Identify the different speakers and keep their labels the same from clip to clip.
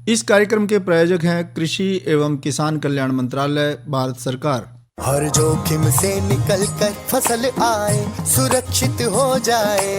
Speaker 1: इस कार्यक्रम के प्रायोजक हैं कृषि एवं किसान कल्याण मंत्रालय, भारत सरकार।
Speaker 2: हर जोखिम से निकल कर फसल आए, सुरक्षित हो जाए।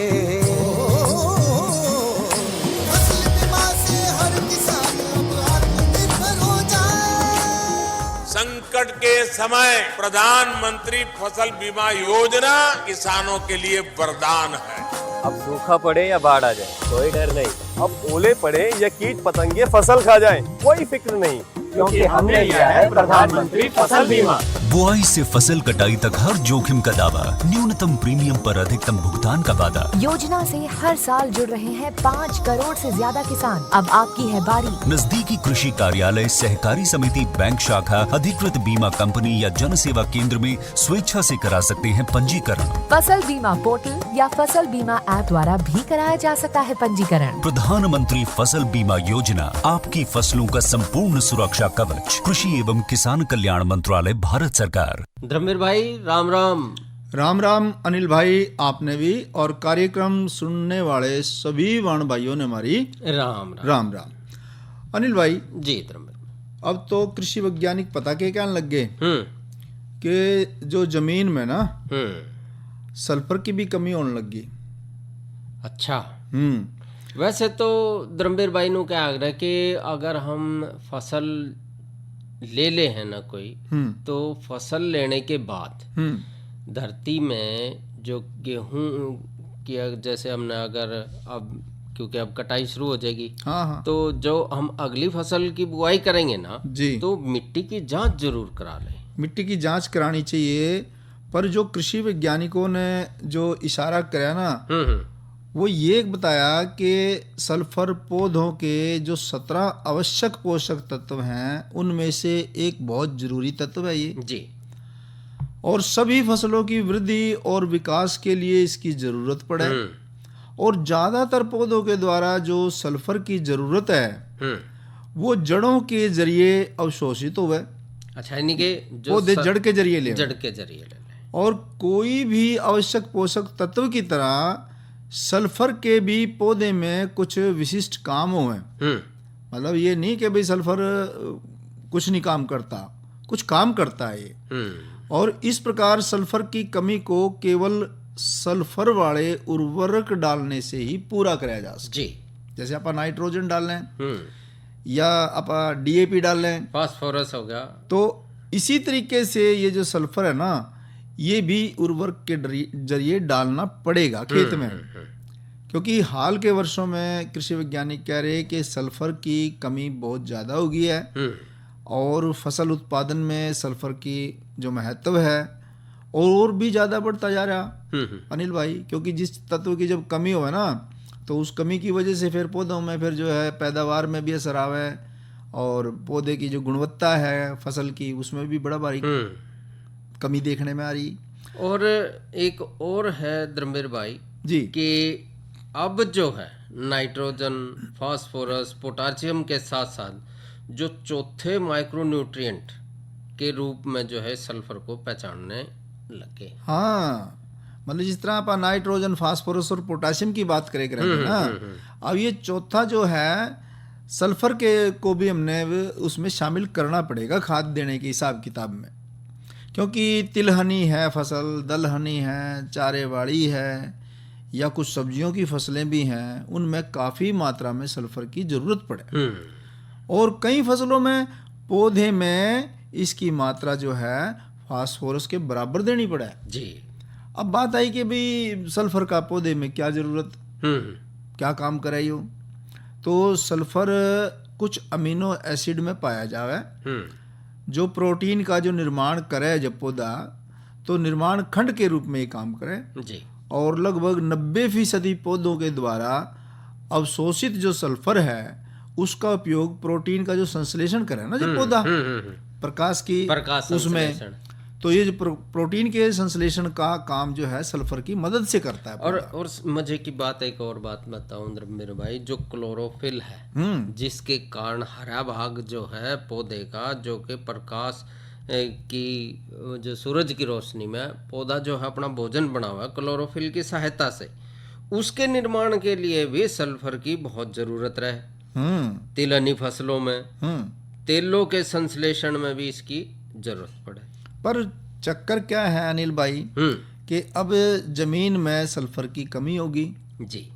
Speaker 2: फसल बीमा से हर किसान अब आत्मनिर्भर हो जाए।
Speaker 3: संकट के समय प्रधानमंत्री फसल बीमा योजना किसानों के लिए वरदान है।
Speaker 4: अब सूखा पड़े या बाढ़ आ जाए कोई डर नहीं, अब ओले पड़े या कीट पतंगे फसल खा जाए कोई फिक्र नहीं, क्योंकि हमने लिया है प्रधानमंत्री फसल बीमा।
Speaker 5: बुआई से फसल कटाई तक हर जोखिम का दावा, न्यूनतम प्रीमियम पर अधिकतम भुगतान का वादा।
Speaker 6: योजना से हर साल जुड़ रहे हैं 5 करोड़ से ज्यादा किसान। अब आपकी है बारी।
Speaker 5: नजदीकी कृषि कार्यालय, सहकारी समिति, बैंक शाखा, अधिकृत बीमा कंपनी या जन सेवा केंद्र में स्वेच्छा से करा सकते हैं पंजीकरण।
Speaker 6: फसल बीमा पोर्टल या फसल बीमा ऐप द्वारा भी कराया जा सकता है पंजीकरण।
Speaker 5: प्रधानमंत्री फसल बीमा योजना, आपकी फसलों का संपूर्ण सुरक्षा कवच। कृषि एवं किसान कल्याण मंत्रालय, भारत सरकार।
Speaker 7: धर्मेर भाई राम राम।
Speaker 1: राम राम अनिल भाई, आपने भी और कार्यक्रम सुनने वाले सभी वाण भाइयों ने हमारी
Speaker 7: राम राम।
Speaker 1: राम राम। अनिल भाई
Speaker 7: जी धर्मेर,
Speaker 1: अब तो कृषि वैज्ञानिक पता के कहने लग गए कि जो जमीन में ना सल्फर की भी कमी होने लगी।
Speaker 7: अच्छा। वैसे तो धर्मेर भाई नु क्या आग्रह कि अगर हम फसल ले हैं ना कोई, तो फसल लेने के बाद धरती में जो गेहूं की जैसे हमने अगर अब क्योंकि अब कटाई शुरू हो जाएगी,
Speaker 1: हाँ।
Speaker 7: तो जो हम अगली फसल की बुआई करेंगे ना
Speaker 1: जी,
Speaker 7: तो मिट्टी की जांच जरूर करा लें।
Speaker 1: मिट्टी की जांच करानी चाहिए। पर जो कृषि वैज्ञानिकों ने जो इशारा कराया ना, वो ये बताया कि सल्फर पौधों के जो 17 आवश्यक पोषक तत्व हैं उनमें से एक बहुत जरूरी तत्व है ये
Speaker 7: जी,
Speaker 1: और सभी फसलों की वृद्धि और विकास के लिए इसकी जरूरत पड़े। और ज्यादातर पौधों के द्वारा जो सल्फर की जरूरत है वो जड़ों के जरिए अवशोषित हुए।
Speaker 7: अच्छा, यानी कि जो
Speaker 1: पौधे जड़ के जरिए ले,
Speaker 7: जड़ के जरिए ले।
Speaker 1: और कोई भी आवश्यक पोषक तत्व की तरह सल्फर के भी पौधे में कुछ विशिष्ट काम हुए। मतलब ये नहीं कि भाई सल्फर कुछ नहीं काम करता, कुछ काम करता है ये। और इस प्रकार सल्फर की कमी को केवल सल्फर वाले उर्वरक डालने से ही पूरा कराया जा सकता है। जैसे आप नाइट्रोजन डाल लें या आप DAP डाल लें,
Speaker 7: फास्फोरस हो गया,
Speaker 1: तो इसी तरीके से ये जो सल्फर है ना, ये भी उर्वरक के जरिए डालना पड़ेगा खेत में। क्योंकि हाल के वर्षों में कृषि वैज्ञानिक कह रहे हैं कि सल्फर की कमी बहुत ज़्यादा हो गई है और फसल उत्पादन में सल्फर की जो महत्व है और भी ज़्यादा बढ़ता जा रहा अनिल भाई। क्योंकि जिस तत्व की जब कमी हो ना, तो उस कमी की वजह से फिर पौधों में फिर जो है पैदावार में भी असर आवे और पौधे की जो गुणवत्ता है फसल की उसमें भी बड़ा भारी कमी देखने में आ रही।
Speaker 7: और एक और है धर्मेर भाई
Speaker 1: जी
Speaker 7: कि अब जो है नाइट्रोजन, फास्फोरस, पोटासियम के साथ साथ जो चौथे माइक्रोन्यूट्रिएंट के रूप में जो है सल्फर को पहचानने लगे।
Speaker 1: हाँ, मतलब जिस तरह आप नाइट्रोजन, फास्फोरस और पोटासियम की बात करेंगे ना, अब ये चौथा जो है सल्फर के को भी हमने उसमें शामिल करना पड़ेगा खाद देने के हिसाब किताब में। क्योंकि तिलहनी है फसल, दलहनी है, चारेवाड़ी है या कुछ सब्जियों की फसलें भी हैं, उनमें काफ़ी मात्रा में सल्फर की ज़रूरत पड़े। और कई फसलों में पौधे में इसकी मात्रा जो है फास्फोरस के बराबर देनी पड़े
Speaker 7: जी।
Speaker 1: अब बात आई कि भाई सल्फर का पौधे में क्या ज़रूरत, क्या काम करे यूँ। तो सल्फर कुछ अमीनो एसिड में पाया जावे जो प्रोटीन का जो निर्माण करे जब पौधा, तो निर्माण खंड के रूप में ये काम करे
Speaker 7: जी।
Speaker 1: और लगभग 90% पौधों के द्वारा अवशोषित जो सल्फर है उसका उपयोग प्रोटीन का जो संश्लेषण करे ना जब पौधा प्रकाश उसमें, तो ये जो प्रोटीन के संश्लेषण का काम जो है सल्फर की मदद से करता है।
Speaker 7: और मजे की बात, एक और बात बताऊं मेरे भाई, जो क्लोरोफिल है जिसके कारण हरा भाग जो है पौधे का, जो कि प्रकाश की जो सूरज की रोशनी में पौधा जो है अपना भोजन बना हुआ है क्लोरोफिल की सहायता से, उसके निर्माण के लिए भी सल्फर की बहुत जरूरत रहे। तिलहनी फसलों में, तेलों के संश्लेषण में भी इसकी जरूरत पड़े।
Speaker 1: पर चक्कर क्या है अनिल भाई कि अब जमीन में सल्फर की कमी होगी
Speaker 7: जी,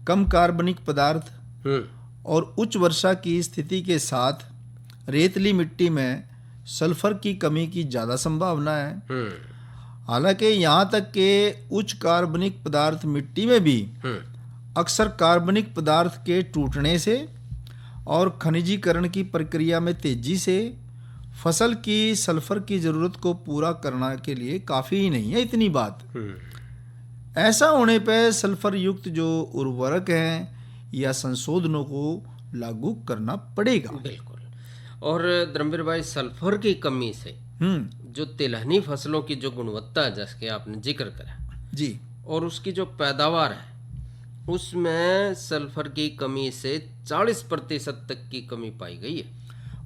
Speaker 1: कम कार्बनिक पदार्थ और उच्च वर्षा की स्थिति के साथ रेतली मिट्टी में सल्फर की कमी की ज़्यादा संभावना है। हालांकि यहाँ तक कि उच्च कार्बनिक पदार्थ मिट्टी में भी अक्सर कार्बनिक पदार्थ के टूटने से और खनिजीकरण की प्रक्रिया में तेजी से फसल की सल्फर की ज़रूरत को पूरा करने के लिए काफ़ी ही नहीं है इतनी बात। ऐसा होने पर सल्फर युक्त जो उर्वरक हैं या संशोधनों को लागू करना पड़ेगा।
Speaker 7: बिल्कुल। और धर्मवीर भाई, सल्फर की कमी से जो तिलहनी फसलों की जो गुणवत्ता है, जैसे कि आपने जिक्र करा
Speaker 1: जी,
Speaker 7: और उसकी जो पैदावार है उसमें सल्फर की कमी से 40% तक की कमी पाई गई है।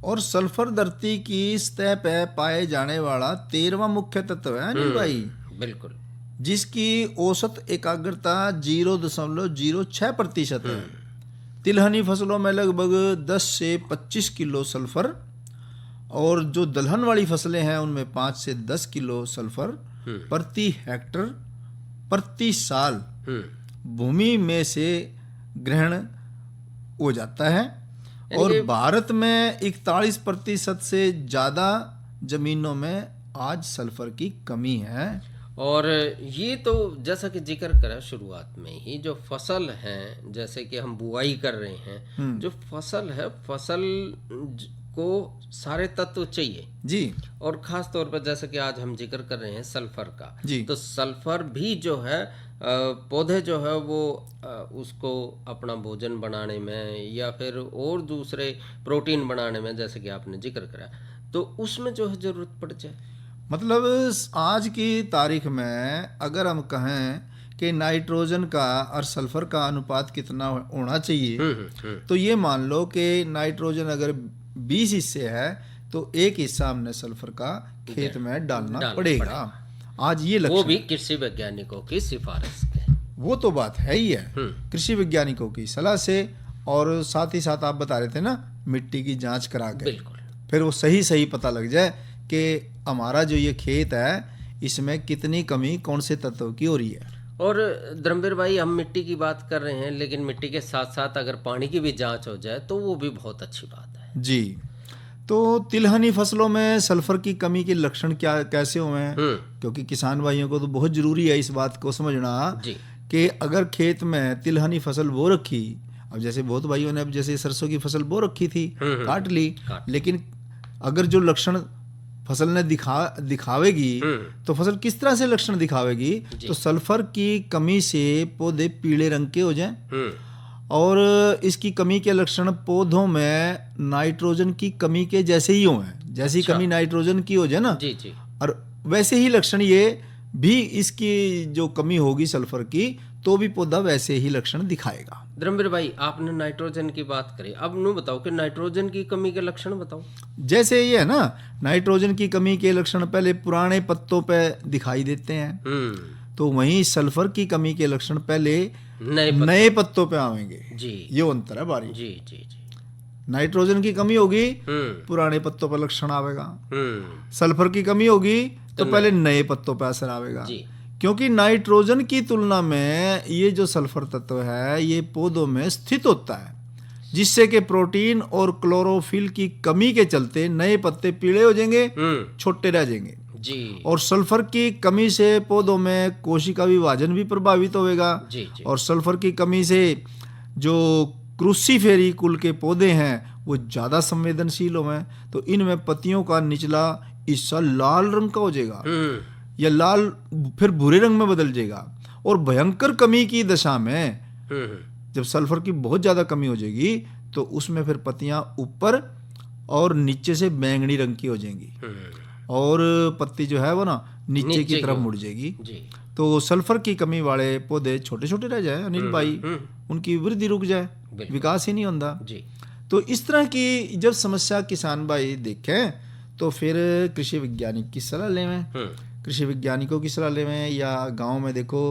Speaker 1: और सल्फर धरती की सतह पर पाए जाने वाला 13वां मुख्य तत्व है अनिल भाई,
Speaker 7: बिल्कुल,
Speaker 1: जिसकी औसत एकाग्रता 0.06% है। तिलहनी फसलों में लगभग 10 से 25 किलो सल्फर और जो दलहन वाली फसलें हैं उनमें 5 से 10 किलो सल्फर प्रति हेक्टर प्रति साल भूमि में से ग्रहण हो जाता है। और भारत में 41% से ज़्यादा जमीनों में आज सल्फर की कमी है।
Speaker 7: और ये तो जैसा कि जिक्र करा शुरुआत में ही, जो फसल है, जैसे कि हम बुआई कर रहे हैं, जो फसल है, फसल को सारे तत्व चाहिए
Speaker 1: जी,
Speaker 7: और ख़ास तौर पर जैसे कि आज हम जिक्र कर रहे हैं सल्फर का
Speaker 1: जी,
Speaker 7: तो सल्फर भी जो है पौधे जो है वो उसको अपना भोजन बनाने में या फिर और दूसरे प्रोटीन बनाने में, जैसे कि आपने जिक्र करा, तो उसमें जो है ज़रूरत पड़ जाए।
Speaker 1: मतलब आज की तारीख में अगर हम कहें कि नाइट्रोजन का और सल्फर का अनुपात कितना होना चाहिए, तो ये मान लो कि नाइट्रोजन अगर 20 हिस्से है तो एक हिस्सा हमने सल्फर का खेत में डालना पड़ेगा। आज ये लक्ष्य,
Speaker 7: वो भी कृषि वैज्ञानिकों की सिफारिश है।
Speaker 1: वो तो बात है ही है, कृषि वैज्ञानिकों की सलाह से, और साथ ही साथ आप बता रहे थे ना मिट्टी की जांच करा के,
Speaker 7: बिल्कुल,
Speaker 1: फिर वो सही पता लग जाए कि हमारा जो ये खेत है इसमें कितनी कमी कौन से तत्व की हो रही है।
Speaker 7: और धर्मवीर भाई, हम मिट्टी की बात कर रहे हैं, लेकिन मिट्टी के साथ साथ अगर पानी की भी जांच हो जाए तो वो भी बहुत अच्छी बात है
Speaker 1: जी। तो तिलहनी फसलों में सल्फर की कमी के लक्षण क्या कैसे हुए हैं, क्योंकि किसान भाइयों को तो बहुत जरूरी है इस बात को समझना
Speaker 7: जी
Speaker 1: कि अगर खेत में तिलहनी फसल बो रखी, अब जैसे बहुत भाइयों ने अब जैसे सरसों की फसल बो रखी थी, काट ली, लेकिन अगर जो लक्षण फसल ने दिखावेगी तो फसल किस तरह से लक्षण दिखावेगी, तो सल्फर की कमी से पौधे पीले रंग के हो जाएं, और इसकी कमी के लक्षण पौधों में नाइट्रोजन की कमी के जैसे ही हो, जैसी कमी नाइट्रोजन की हो जाए ना
Speaker 7: जी जी,
Speaker 1: और वैसे ही लक्षण ये भी, इसकी जो कमी होगी सल्फर की तो भी पौधा वैसे ही लक्षण दिखाएगा।
Speaker 7: धर्मवीर भाई, आपने नाइट्रोजन की बात करी, अब नू बताओ कि नाइट्रोजन की कमी के लक्षण बताओ।
Speaker 1: जैसे ये है ना, नाइट्रोजन की कमी के लक्षण पहले पुराने पत्तों पे दिखाई देते हैं, तो वहीं सल्फर की कमी के लक्षण पहले नए पत्तों पे आएंगे
Speaker 7: जी।
Speaker 1: ये अंतर है बारी
Speaker 7: जी जी जी,
Speaker 1: नाइट्रोजन की कमी होगी पुराने पत्तों पर लक्षण आवेगा, सल्फर की कमी होगी तो पहले नए पत्तों पर असर आवेगा, क्योंकि नाइट्रोजन की तुलना में ये जो सल्फर तत्व है ये पौधों में स्थित होता है, जिससे कि प्रोटीन और क्लोरोफिल की कमी के चलते नए पत्ते पीले हो जाएंगे, छोटे रह जाएंगे
Speaker 7: जी।
Speaker 1: और सल्फर की कमी से पौधों में कोशिका विभाजन भी प्रभावित होगा
Speaker 7: जी जी।
Speaker 1: और सल्फर की कमी से जो क्रूसीफेरी कुल के पौधे हैं वो ज़्यादा संवेदनशील होंगे, तो इनमें पत्तियों का निचला हिस्सा लाल रंग का हो जाएगा या लाल फिर भूरे रंग में बदल जाएगा, और भयंकर कमी की दशा में जब सल्फर की बहुत ज़्यादा कमी हो जाएगी तो उसमें फिर पत्तियां ऊपर और नीचे से बैंगनी रंग की हो जाएंगी और पत्ती जो है वो ना नीचे की तरफ मुड़ जाएगी। तो सल्फर की कमी वाले पौधे छोटे छोटे रह जाए अनिल भाई, उनकी वृद्धि रुक जाए, विकास ही नहीं होता। तो इस तरह की जब समस्या किसान भाई देखें तो फिर कृषि वैज्ञानिक की सलाह लें, कृषि वैज्ञानिकों की सलाह लेवें, या गांव में देखो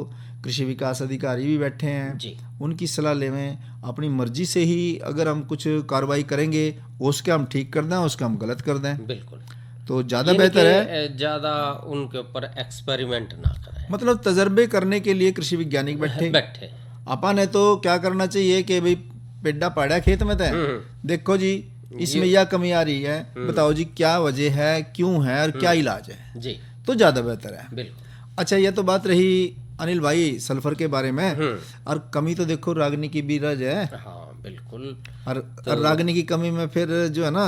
Speaker 1: कृषि विकास अधिकारी भी बैठे हैं
Speaker 7: जी।
Speaker 1: उनकी सलाह लेवें। अपनी मर्जी से ही अगर हम कुछ कार्रवाई करेंगे उसके हम ठीक कर दें, उसके हम गलत कर दें,
Speaker 7: बिल्कुल
Speaker 1: तो ज़्यादा बेहतर है।
Speaker 7: ज़्यादा उनके ऊपर एक्सपेरिमेंट ना करें,
Speaker 1: मतलब तजर्बे करने के लिए कृषि वैज्ञानिक बैठे।
Speaker 7: बैठे।
Speaker 1: अपन है तो क्या करना चाहिए कि भाई पेड्डा पाड़ा खेत में तय, देखो जी इसमें यह कमी आ रही है, बताओ जी क्या वजह है, क्यों है और क्या इलाज है,
Speaker 7: जी
Speaker 1: तो ज़्यादा बेहतर है।
Speaker 7: बिल्कुल।
Speaker 1: अच्छा, यह तो बात रही अनिल भाई सल्फर के बारे में। और कमी तो देखो रागनी की भी रज है।
Speaker 7: हाँ बिल्कुल।
Speaker 1: और रागनी की कमी में फिर जो है ना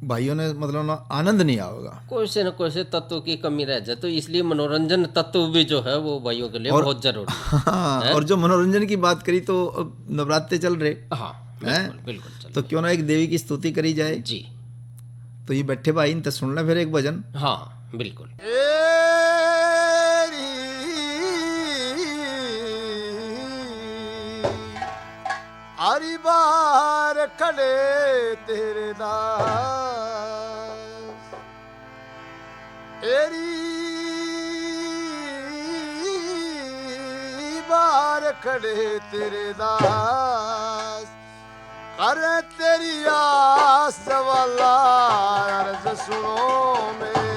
Speaker 1: भाइयों ने मतलब ना आनंद नहीं आएगा,
Speaker 7: कोई से न कोई से तत्व की कमी रह जाए, तो इसलिए मनोरंजन तत्व भी जो है वो भाइयों के लिए बहुत जरूरी है।
Speaker 1: हाँ, और जो मनोरंजन की बात करी तो अब नवरात्रे चल रहे,
Speaker 7: हाँ बिल्कुल बिल्कुल चल
Speaker 1: तो क्यों ना एक देवी की स्तुति करी जाए।
Speaker 7: जी।
Speaker 1: तो ये बैठे भाई इन सुन ले फिर एक भजन।
Speaker 7: हाँ बिल्कुल।
Speaker 2: हरी बार खड़े तेरे दास, एरी बार खड़े तेरे दास, कर तेरी आस वाला अर्ज सुनो मेरी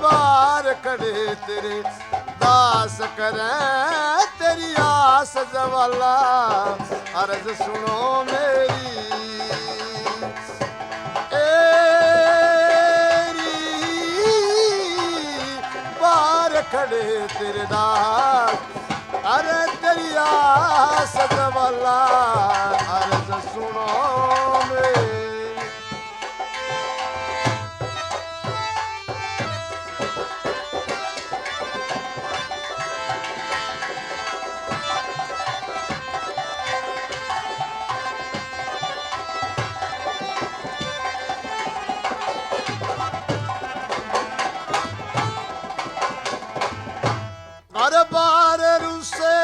Speaker 2: बार खड़े तेरे दास, करें तेरी आस वाला अर्ज सुनो मेरी। बार खड़े तेरे दास, अरे तेरी आस वाला अर्ज सुनो मेरी। हर बार रुसे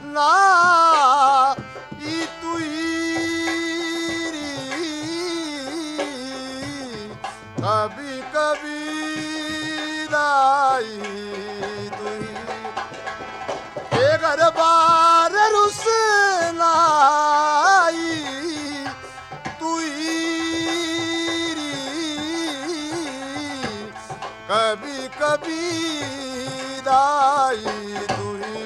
Speaker 2: ना ई तुईरी, कभी कभी दाई तुई, हर बार रुसे ना ई तुईरी, कभी कभी दाई तुही।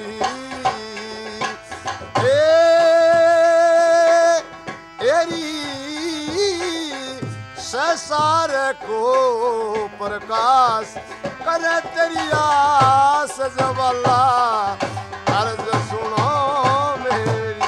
Speaker 2: एरी संसार को प्रकाश करे तेरी आस जवाला अर्ज सुनो मेरी।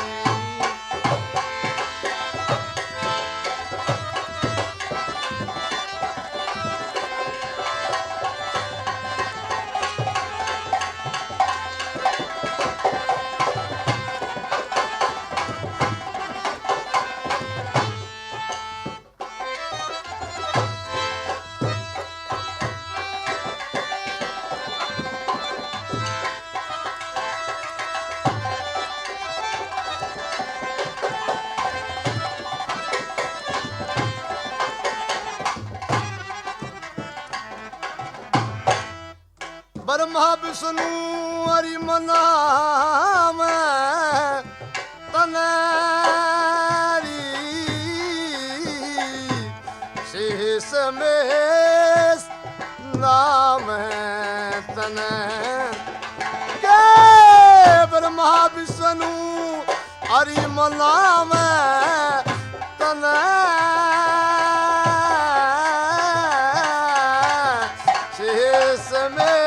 Speaker 2: ब्रह्मा विष्णु हरि मना में तनेरी, शेष में नाम है तने के। ब्रह्मा विष्णु हरि मना में तने, शेष में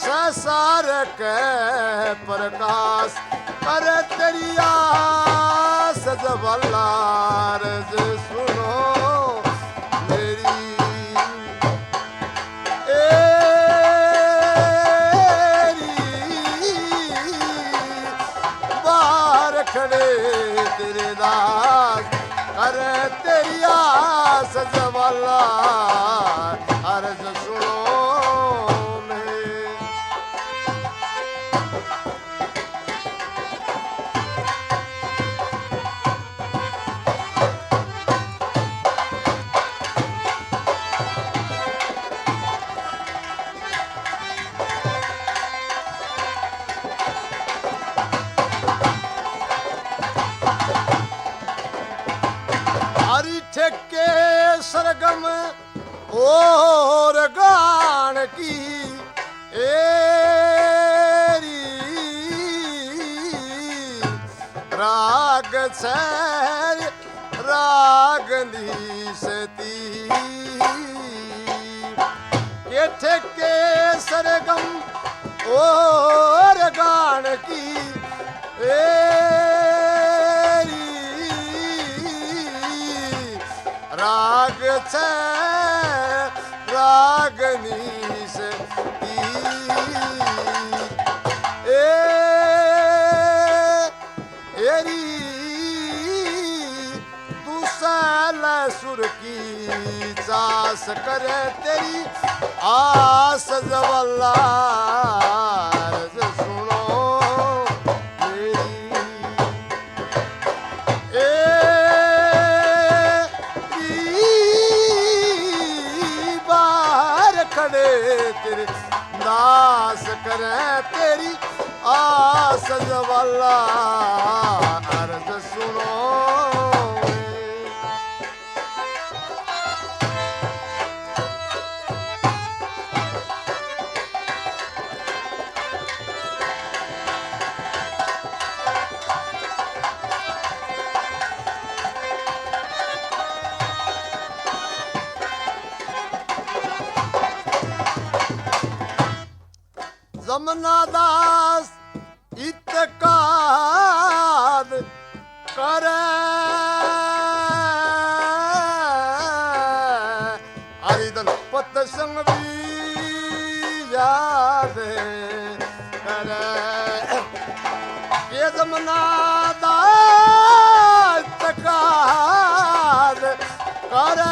Speaker 2: संसार के प्रकाश कर तेरी आस जवाला अर्ज सुनो मेरी। बार खड़े तेरे दास कर तेरी आस और गान की एरी राग सैर रागनी सती के ठेके सरगम और गान की एरी राग से रागनी से एरी तू साल सुर की चास करे तेरी आस जवल्ला सुनो खड़े तेरे दास करे तेरी आस जवाला अर्ज सुनो जमना दास इत्तेकाद करे हरिदन पत संग भी याद करे ये जमना दास इत्तेकाद करे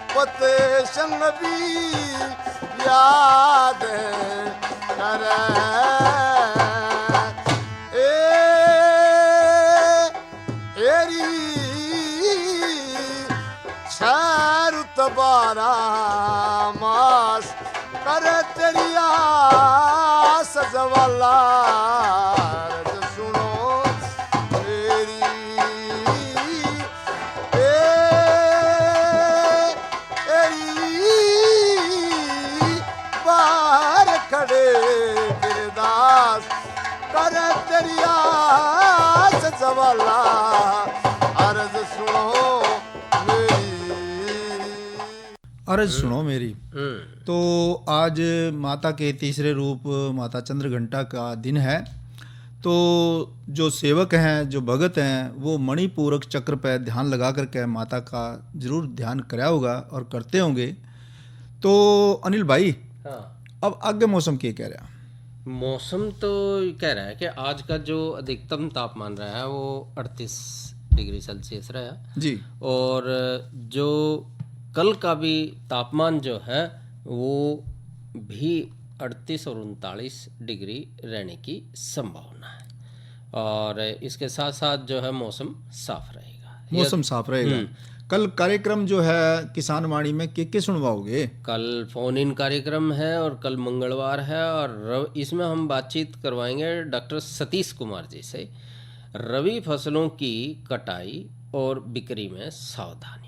Speaker 2: पते संग भी याद करे एरी छारु तबारा मास करे तेरी आस जवाला सुनो खड़े गिरदास कर तेरी आस जवाला अर्ज सुनो मेरी
Speaker 1: अर्ज सुनो मेरी। तो आज माता के तीसरे रूप माता चंद्रघंटा का दिन है। तो जो सेवक हैं, जो भगत हैं, वो मणिपूरक चक्र पर ध्यान लगा करके माता का जरूर ध्यान कराया होगा और करते होंगे। तो अनिल भाई,
Speaker 7: हाँ,
Speaker 1: अब आगे मौसम क्या कह रहा है?
Speaker 7: मौसम तो कह रहा है कि आज का जो अधिकतम तापमान रहा है वो 38 डिग्री सेल्सियस रहा
Speaker 1: जी,
Speaker 7: और जो कल का भी तापमान जो है वो भी 38 और 39 डिग्री रहने की संभावना है। और इसके साथ साथ जो है मौसम साफ रहेगा।
Speaker 1: मौसम साफ रहेगा। कल कार्यक्रम जो है किसान वाणी में के सुनवाओगे?
Speaker 7: कल फोन इन कार्यक्रम है और कल मंगलवार है, और इसमें हम बातचीत करवाएंगे डॉक्टर सतीश कुमार जी से रबी फसलों की कटाई और बिक्री में सावधानियां।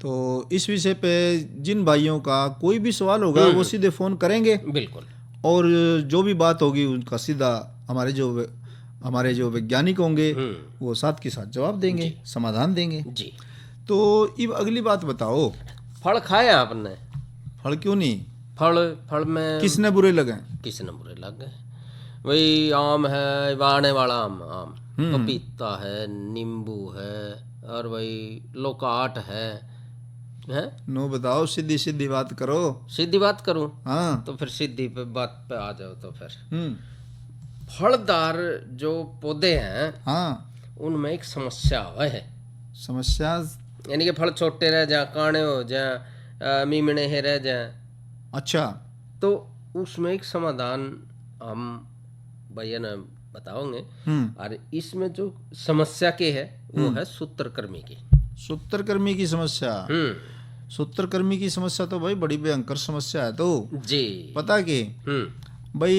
Speaker 1: तो इस विषय पे जिन भाइयों का कोई भी सवाल होगा वो सीधे फोन करेंगे।
Speaker 7: बिल्कुल।
Speaker 1: और जो भी बात होगी उनका सीधा हमारे जो वैज्ञानिक होंगे वो साथ के साथ जवाब देंगे, समाधान देंगे
Speaker 7: जी।
Speaker 1: तो अब अगली बात बताओ,
Speaker 7: फल खाए आपने?
Speaker 1: फल क्यों नहीं?
Speaker 7: फल में
Speaker 1: किसने बुरे लगे?
Speaker 7: किसने बुरे लग गए? वही आम है, बाने वाला आम, पपीता है, नींबू है, और वही लोकाट है।
Speaker 1: नो बताओ, सीधी सीधी बात करो।
Speaker 7: सीधी बात करूं?
Speaker 1: हाँ,
Speaker 7: तो फिर सीधी पे बात पे आ जाओ। तो फिर फलदार जो पौधे हैं,
Speaker 1: हाँ,
Speaker 7: उनमें एक समस्या है।
Speaker 1: समस्या
Speaker 7: यानी कि फल छोटे रह जाए, काणे हो जाए, मीमणे है रह जाए।
Speaker 1: अच्छा,
Speaker 7: तो उसमें एक समाधान हम भैया ने बताओगे। और इसमें जो समस्या के है वो है सूत्रकृमि की।
Speaker 1: सूत्रकृमि की समस्या? सूत्रकृमि की समस्या तो भाई बड़ी भयंकर समस्या है। तो
Speaker 7: जी
Speaker 1: पता कि भाई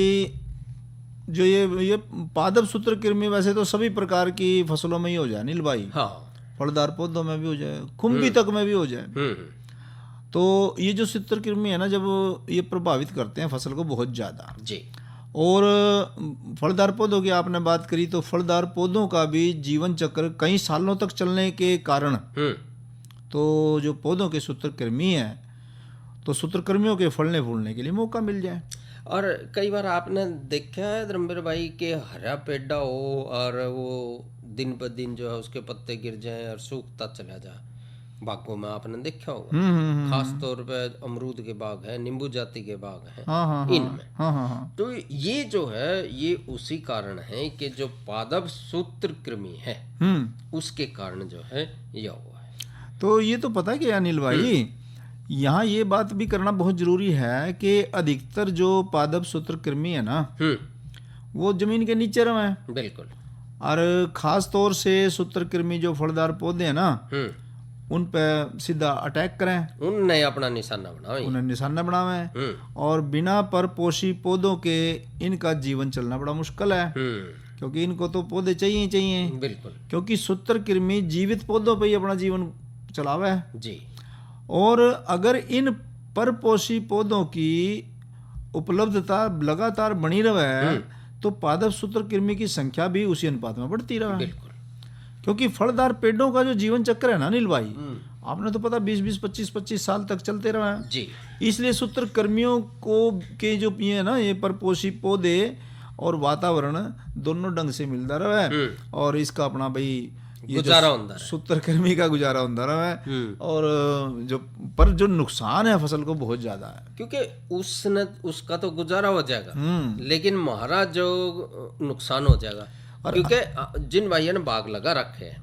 Speaker 1: जो ये पादप सूत्रकृमि वैसे तो सभी प्रकार की फसलों में ही हो जाए अनिल भाई,
Speaker 7: हाँ।
Speaker 1: फलदार पौधों में भी हो जाए, खुम्बी तक में भी हो जाए। तो ये जो सूत्रकृमि है ना, जब ये प्रभावित करते हैं फसल को बहुत ज़्यादा
Speaker 7: जी।
Speaker 1: और फलदार पौधों की आपने बात करी, तो फलदार पौधों का भी जीवन चक्र कई सालों तक चलने के कारण तो जो पौधों के सूत्रकृमि हैं, तो सूत्रकृमियों के फलने फूलने के लिए मौका मिल जाए।
Speaker 7: और कई बार आपने देखा है धर्मवीर भाई के हरा पेड़ा हो और वो दिन पर दिन जो है उसके पत्ते गिर जाएं और सूखता चला जाए, बागों में आपने देखा होगा। खास तौर पे अमरूद के बाग हैं, नींबू जाति के बाग हैं, इनमें।
Speaker 1: हाँ।
Speaker 7: तो ये जो है ये उसी कारण है कि जो पादप सूत्रकृमि है उसके कारण जो है यह हुआ है।
Speaker 1: तो ये तो पता क्या अनिल भाई, यहाँ ये बात भी करना बहुत जरूरी है कि अधिकतर जो पादप सूत्रकृमि है ना, वो जमीन के नीचे रहे हैं।
Speaker 7: बिल्कुल।
Speaker 1: और खास तौर से सूत्रकृमि जो फलदार पौधे हैं ना, उन पे सीधा अटैक करें,
Speaker 7: उन्हें अपना निशाना बनावे,
Speaker 1: उन्हें निशाना बनावे। और बिना परपोषी पौधों के इनका जीवन चलना बड़ा मुश्किल है, क्योंकि इनको तो पौधे चाहिए ही चाहिए।
Speaker 7: बिल्कुल।
Speaker 1: क्योंकि सूत्रकृमि जीवित पौधों पे ही अपना जीवन चलावे है
Speaker 7: जी।
Speaker 1: और अगर इन परपोषी पौधों की उपलब्धता लगातार बनी रहे तो पादप सूत्रकृमि की संख्या भी उसी अनुपात में बढ़ती रहे।
Speaker 7: बिल्कुल।
Speaker 1: क्योंकि फलदार पेड़ों का जो जीवन चक्र है ना अनिल भाई, आपने तो पता 20-20, 25-25 साल तक चलते रहे हैं
Speaker 7: जी।
Speaker 1: इसलिए सूत्रकृमियों को के जो ये है ना, ये परपोषी पौधे और वातावरण दोनों ढंग से मिलता रहे और इसका अपना भाई
Speaker 7: गुजारा होता है,
Speaker 1: सूत्रकृमि का गुजारा होता रहा है। और जो नुकसान है फसल को बहुत ज्यादा है,
Speaker 7: क्योंकि उसका तो गुजारा हो जाएगा, लेकिन हमारा जो नुकसान हो जाएगा। क्योंकि जिन भाइयों ने बाग लगा रखे हैं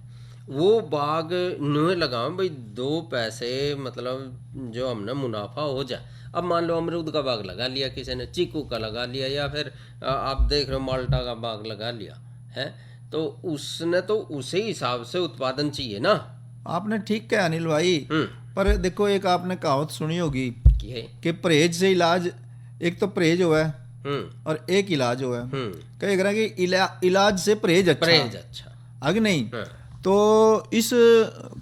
Speaker 7: वो बाग नुए लगाओ भाई 2 पैसे मतलब जो हमने मुनाफा हो जाए। अब मान लो अमरूद का बाग लगा लिया किसी ने, चीकू का लगा लिया, या फिर आप देख रहे हो माल्टा का बाग लगा लिया है, तो उसने तो उसी हिसाब से उत्पादन चाहिए ना।
Speaker 1: आपने ठीक कहा अनिल भाई। पर देखो, एक आपने कहावत सुनी होगी कि परहेज से इलाज, एक तो परहेज हुआ है और एक इलाज हुआ है। कई तरह कि इलाज से परहेज अच्छा आगे नहीं। तो इस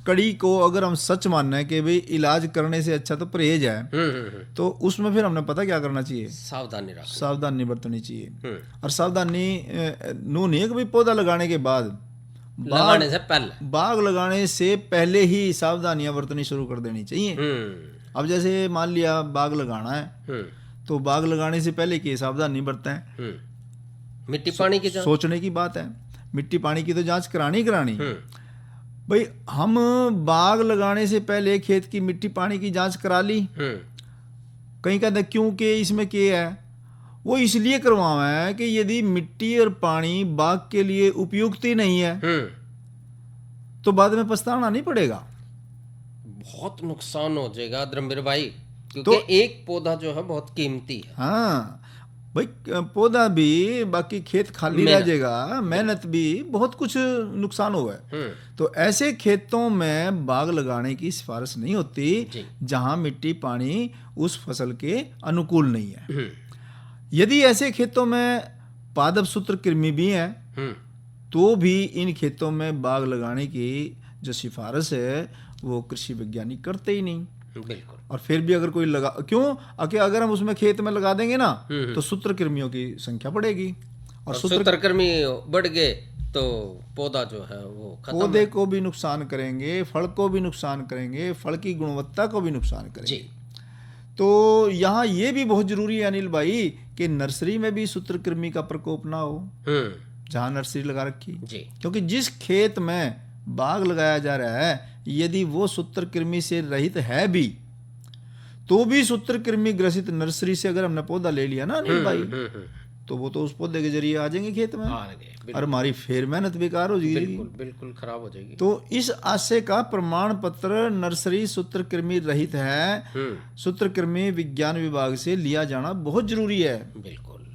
Speaker 1: कड़ी को अगर हम सच मानना है कि भाई इलाज करने से अच्छा तो परहेज है, तो उसमें फिर हमने पता क्या करना चाहिए, सावधानी बरतनी चाहिए। और सावधानी नू नहीं है कि भाई पौधा लगाने के बाद, बाग लगाने से पहले ही सावधानियां बरतनी शुरू कर देनी चाहिए। अब जैसे मान लिया बाग लगाना है, तो बाग लगाने से पहले की सावधानी बरतें हैं।
Speaker 7: मिट्टी पानी की
Speaker 1: सोचने की बात है, मिट्टी पानी की तो जांच करानी भाई। हम बाग लगाने से पहले खेत की मिट्टी पानी की जांच करा ली। कहीं कहते क्योंकि इसमें क्या है, वो इसलिए करवावा है कि यदि मिट्टी और पानी बाग के लिए उपयुक्त ही नहीं है तो बाद में पछताना नहीं पड़ेगा,
Speaker 7: बहुत नुकसान हो जाएगा धर्मवीर भाई, क्योंकि तो एक पौधा जो है बहुत कीमती है।
Speaker 1: हाँ भाई, पौधा भी, बाकी खेत खाली रह जाएगा, मेहनत भी, बहुत कुछ नुकसान हुआ है। तो ऐसे खेतों में बाग लगाने की सिफारिश नहीं होती जहां मिट्टी पानी उस फसल के अनुकूल नहीं है। यदि ऐसे खेतों में पादप सूत्रकृमि भी हैं तो भी इन खेतों में बाग लगाने की जो सिफारिश है वो कृषि वैज्ञानिक करते ही नहीं।
Speaker 7: बिल्कुल।
Speaker 1: और फिर भी अगर कोई लगा, क्यों अगर हम उसमें खेत में लगा देंगे ना तो सूत्रकृमियों की संख्या बढ़ेगी, और
Speaker 7: सूत्रकृमि बढ़ गए तो पौधा जो है वो खत्म,
Speaker 1: पौधे को भी नुकसान करेंगे, फल को भी नुकसान करेंगे, फल की गुणवत्ता को भी नुकसान करेंगे। तो यहाँ ये भी बहुत जरूरी है अनिल भाई कि नर्सरी में भी सूत्रकृमि का प्रकोप ना हो जहाँ नर्सरी लगा रखी। क्योंकि जिस खेत में बाग लगाया जा रहा है यदि वो सूत्रकृमि से रहित है भी तो भी सूत्रकृमि ग्रसित नर्सरी से अगर हमने पौधा ले लिया ना अनिल भाई, तो वो तो उस पौधे के जरिए आ जाएंगे खेत में और हमारी फिर मेहनत बेकार हो जाएगी,
Speaker 7: बिल्कुल खराब हो जाएगी।
Speaker 1: तो इस आशय का प्रमाण पत्र नर्सरी सूत्रकृमि रहित है, सूत्रकृमि विज्ञान विभाग से लिया जाना बहुत जरूरी है।
Speaker 7: बिल्कुल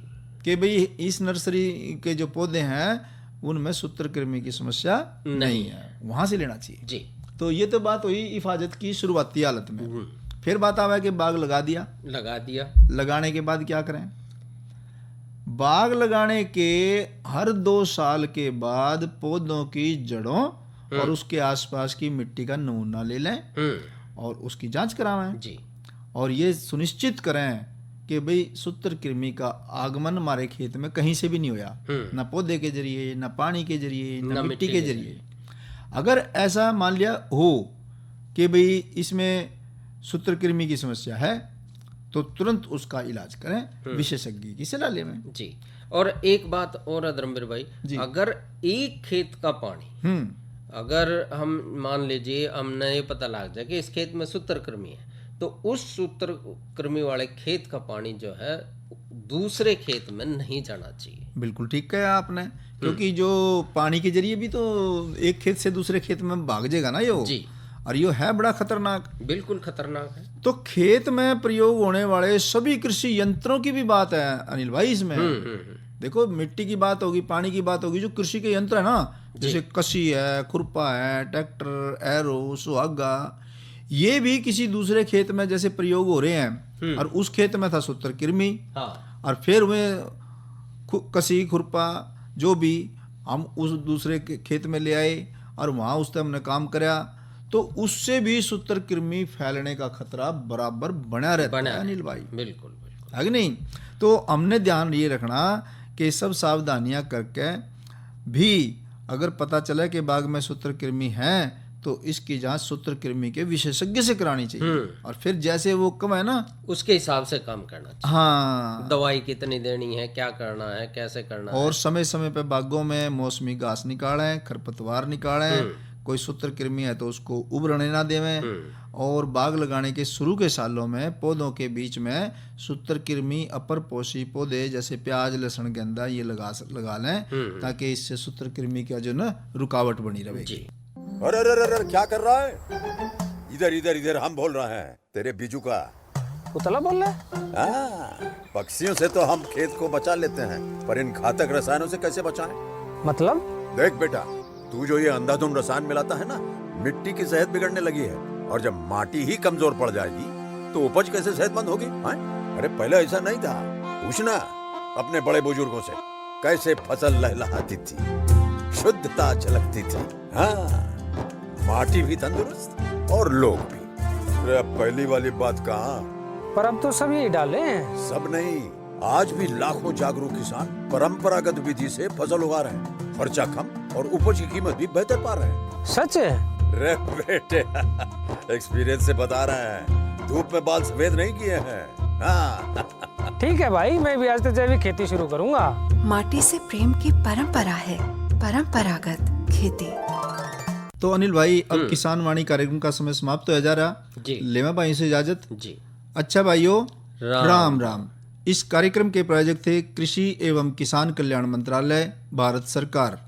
Speaker 1: कि भाई इस नर्सरी के जो पौधे हैं उनमें सूत्रकृमि की समस्या नहीं है, वहां से लेना चाहिए
Speaker 7: जी।
Speaker 1: तो ये तो बात हुई हिफाजत की शुरुआती हालत में। फिर बात आवा कि बाग लगा दिया,
Speaker 7: लगाने
Speaker 1: के बाद क्या करें? बाग लगाने के हर 2 साल के बाद पौधों की जड़ों और उसके आसपास की मिट्टी का नमूना ले लें और उसकी जांच करावें
Speaker 7: जी।
Speaker 1: और ये सुनिश्चित करें कि भाई सूत्रकृमि का आगमन हमारे खेत में कहीं से भी नहीं होया, ना पौधे के जरिए, ना पानी के जरिए, ना मिट्टी के जरिए। अगर ऐसा मान लिया हो कि भाई इसमें सूत्रकृमि की समस्या है तो तुरंत उसका इलाज करें, विशेषज्ञ की सलाह लें।
Speaker 7: जी। और एक बात और है धर्मवीर भाई, अगर एक खेत का पानी, अगर हम मान लीजिए हमने ये पता लग जाए कि इस खेत में सूत्रकृमि है, तो उस सूत्रकृमि वाले खेत का पानी जो है दूसरे खेत में नहीं जाना चाहिए।
Speaker 1: बिल्कुल ठीक कहा आपने, क्योंकि जो पानी के जरिए भी तो एक खेत से दूसरे खेत में भाग जाएगा ना यो
Speaker 7: जी।
Speaker 1: और यो है बड़ा खतरनाक,
Speaker 7: बिल्कुल खतरनाक है।
Speaker 1: तो खेत में प्रयोग होने वाले सभी कृषि यंत्रों की भी बात है अनिल भाई इसमें। देखो मिट्टी की बात होगी, पानी की बात होगी, जो कृषि के यंत्र है ना, जैसे कसी है, खुरपा है, ट्रैक्टर, एरो, सुहागा, ये भी किसी दूसरे खेत में जैसे प्रयोग हो रहे हैं और उस खेत में था सूत्रकृमि, और फिर वे कसी खुरपा जो भी हम उस दूसरे खेत में ले आए और वहाँ उस पर हमने काम कराया, तो उससे भी सूत्रकृमि फैलने का खतरा बराबर बना रहता है अनिल भाई।
Speaker 7: बिल्कुल बिल्कुल,
Speaker 1: है कि नहीं? तो हमने ध्यान ये रखना कि सब सावधानियां करके भी अगर पता चले कि बाग में सूत्रकृमि है तो इसकी जांच सूत्रकृमि के विशेषज्ञ से करानी चाहिए और फिर जैसे वो कम है ना
Speaker 7: उसके हिसाब से काम करना चाहिए।
Speaker 1: हाँ,
Speaker 7: दवाई कितनी देनी है, क्या करना है, कैसे करना है।
Speaker 1: और समय समय पे बागों में मौसमी घास निकालें, खरपतवार निकालें, कोई सूत्रकृमि है तो उसको उभरने ना देवें। और बाग लगाने के शुरू के सालों में पौधों के बीच में सूत्रकृमि अपर पोषी पौधे जैसे प्याज, लहसुन, गेंदा ये लगा लें ताकि इससे सूत्रकृमि का जो ना रुकावट बनी रहेगी।
Speaker 8: अरे अरे अरे क्या कर रहा है? इधर इधर इधर हम बोल रहे हैं तेरे बीजू का।
Speaker 9: उतला बोल रहा है?
Speaker 8: पक्षियों से तो हम खेत को बचा लेते हैं, पर इन घातक रसायनों से कैसे बचाएं?
Speaker 9: मतलब?
Speaker 8: देख बेटा, तू जो ये अंधाधुंध रसायन मिलाता है ना, मिट्टी की सेहत बिगड़ने लगी है और जब माटी ही कमजोर पड़ जाएगी तो उपज कैसे सेहतमंद होगी? अरे पहले ऐसा नहीं था, पूछना अपने बड़े बुजुर्गों से, कैसे फसल लहलहाती थी, शुद्धता झलकती थी। हाँ, माटी भी तंदुरुस्त और लोग भी। अरे अब पहली वाली बात कहाँ?
Speaker 9: पर अब तो सब यही डाले हैं।
Speaker 8: सब नहीं, आज भी लाखों जागरूक किसान परंपरागत विधि से फसल उगा रहे हैं, खर्चा कम और उपज की कीमत भी बेहतर पा रहे हैं।
Speaker 9: सच है?
Speaker 8: रे बेटे एक्सपीरियंस से बता रहे हैं, धूप में बाल सफेद नहीं किए हैं। हाँ।
Speaker 9: ठीक है भाई, मैं भी आज से जैविक खेती शुरू करूंगा।
Speaker 10: माटी से प्रेम की परंपरा है, परंपरागत खेती।
Speaker 1: तो अनिल भाई अब किसान वाणी कार्यक्रम का समय समाप्त हो जा रहा
Speaker 7: जी।
Speaker 1: लेवा भाई से इजाजत
Speaker 7: जी।
Speaker 1: अच्छा भाइयों,
Speaker 7: राम
Speaker 1: राम। इस कार्यक्रम के प्रायोजक थे कृषि एवं किसान कल्याण मंत्रालय, भारत सरकार।